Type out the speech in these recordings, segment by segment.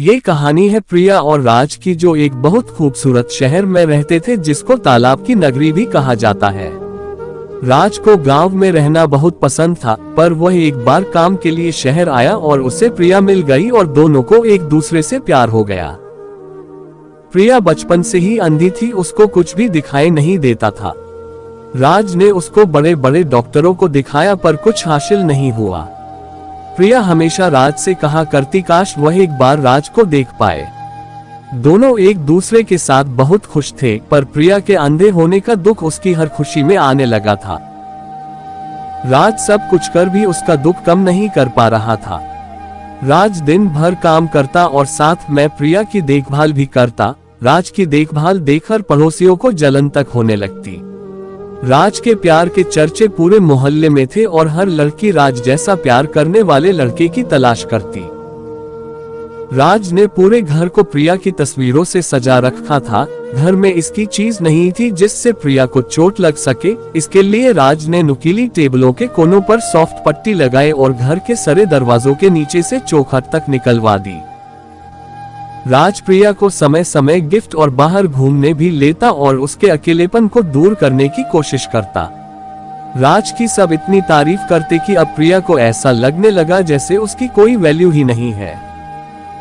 ये कहानी है प्रिया और राज की, जो एक बहुत खूबसूरत शहर में रहते थे जिसको तालाब की नगरी भी कहा जाता है। राज को गांव में रहना बहुत पसंद था, पर वह एक बार काम के लिए शहर आया और उसे प्रिया मिल गई और दोनों को एक दूसरे से प्यार हो गया। प्रिया बचपन से ही अंधी थी, उसको कुछ भी दिखाई नहीं देता था। राज ने उसको बड़े बड़े डॉक्टरों को दिखाया पर कुछ हासिल नहीं हुआ। प्रिया हमेशा राज से कहा करती काश वह एक बार राज को देख पाए। दोनों एक दूसरे के साथ बहुत खुश थे, पर प्रिया के अंधे होने का दुख उसकी हर खुशी में आने लगा था। राज सब कुछ कर भी उसका दुख कम नहीं कर पा रहा था। राज दिन भर काम करता और साथ में प्रिया की देखभाल भी करता। राज की देखभाल देखकर पड़ोसियों को जलन तक होने लगती। राज के प्यार के चर्चे पूरे मोहल्ले में थे और हर लड़की राज जैसा प्यार करने वाले लड़के की तलाश करती। राज ने पूरे घर को प्रिया की तस्वीरों से सजा रखा था। घर में इसकी चीज नहीं थी जिससे प्रिया को चोट लग सके। इसके लिए राज ने नुकीली टेबलों के कोनों पर सॉफ्ट पट्टी लगाए और घर के सारे दरवाजों के नीचे से चौखट तक निकलवा दी। राज प्रिया को समय समय गिफ्ट और बाहर घूमने भी लेता और उसके अकेलेपन को दूर करने की कोशिश करता। राज की सब इतनी तारीफ करते कि अब प्रिया को ऐसा लगने लगा जैसे उसकी कोई वैल्यू ही नहीं है।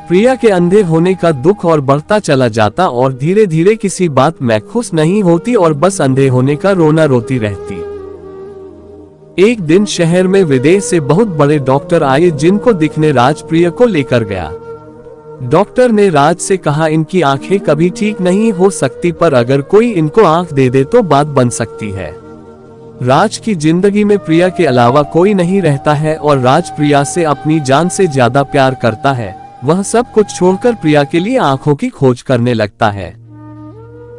प्रिया के अंधे होने का दुख और बढ़ता चला जाता और धीरे धीरे किसी बात में खुश नहीं होती और बस अंधे होने का रोना रोती रहती। एक दिन शहर में विदेश से बहुत बड़े डॉक्टर आए जिनको दिखने राज प्रिया को लेकर गया। डॉक्टर ने राज से कहा इनकी आंखें कभी ठीक नहीं हो सकती, पर अगर कोई इनको आंख दे दे तो बात बन सकती है। राज की जिंदगी में प्रिया के अलावा कोई नहीं रहता है और राज प्रिया से अपनी जान से ज्यादा प्यार करता है। वह सब कुछ छोड़कर प्रिया के लिए आंखों की खोज करने लगता है।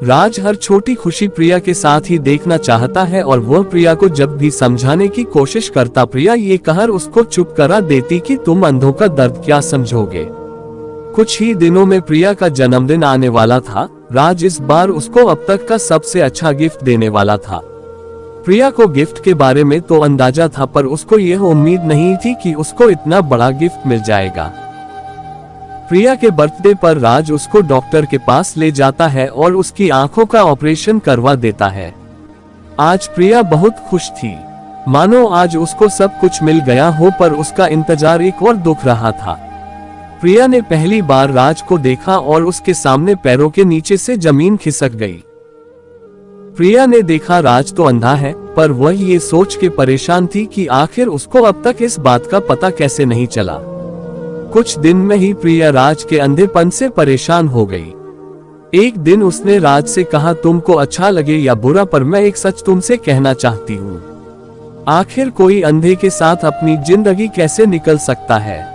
राज हर छोटी खुशी प्रिया के साथ ही देखना चाहता है और वह प्रिया को जब भी समझाने की कोशिश करता, प्रिया ये कहकर उसको चुप करा देती कि तुम अंधों का दर्द क्या समझोगे। कुछ ही दिनों में प्रिया का जन्मदिन आने वाला था। राज इस बार उसको अब तक का सबसे अच्छा गिफ्ट देने वाला था। प्रिया को गिफ्ट के बारे में तो अंदाजा था, पर उसको यह उम्मीद नहीं थी कि उसको इतना बड़ा गिफ्ट मिल जाएगा। प्रिया के बर्थडे पर राज उसको डॉक्टर के पास ले जाता है और उसकी आंखों का ऑपरेशन करवा देता है। आज प्रिया बहुत खुश थी, मानो आज उसको सब कुछ मिल गया हो, पर उसका इंतजार एक और दुख रहा था। प्रिया ने पहली बार राज को देखा और उसके सामने पैरों के नीचे से जमीन खिसक गई। प्रिया ने देखा राज तो अंधा है, पर वह ये सोच के परेशान थी कि आखिर उसको अब तक इस बात का पता कैसे नहीं चला। कुछ दिन में ही प्रिया राज के अंधेपन से परेशान हो गई। एक दिन उसने राज से कहा तुमको अच्छा लगे या बुरा, पर मैं एक सच तुमसे कहना चाहती हूँ। आखिर कोई अंधे के साथ अपनी जिंदगी कैसे निकल सकता है।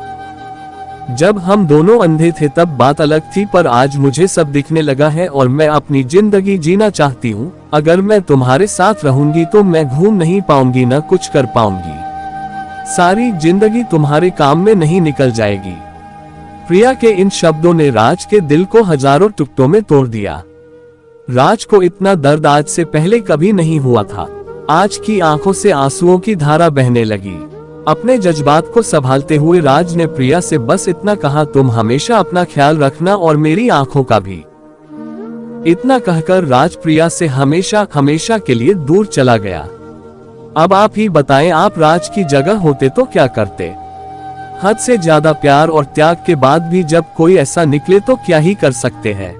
जब हम दोनों अंधे थे तब बात अलग थी, पर आज मुझे सब दिखने लगा है और मैं अपनी जिंदगी जीना चाहती हूँ। अगर मैं तुम्हारे साथ रहूंगी तो मैं घूम नहीं पाऊंगी, न कुछ कर पाऊंगी। सारी जिंदगी तुम्हारे काम में नहीं निकल जाएगी। प्रिया के इन शब्दों ने राज के दिल को हजारों टुकड़ों में तोड़ दिया। राज को इतना दर्द आज से पहले कभी नहीं हुआ था। आज की आंखों से आंसुओं की धारा बहने लगी। अपने जज्बात को संभालते हुए राज ने प्रिया से बस इतना कहा, तुम हमेशा अपना ख्याल रखना और मेरी आंखों का भी। इतना कहकर राज प्रिया से हमेशा हमेशा के लिए दूर चला गया। अब आप ही बताएं, आप राज की जगह होते तो क्या करते। हद से ज्यादा प्यार और त्याग के बाद भी जब कोई ऐसा निकले तो क्या ही कर सकते हैं।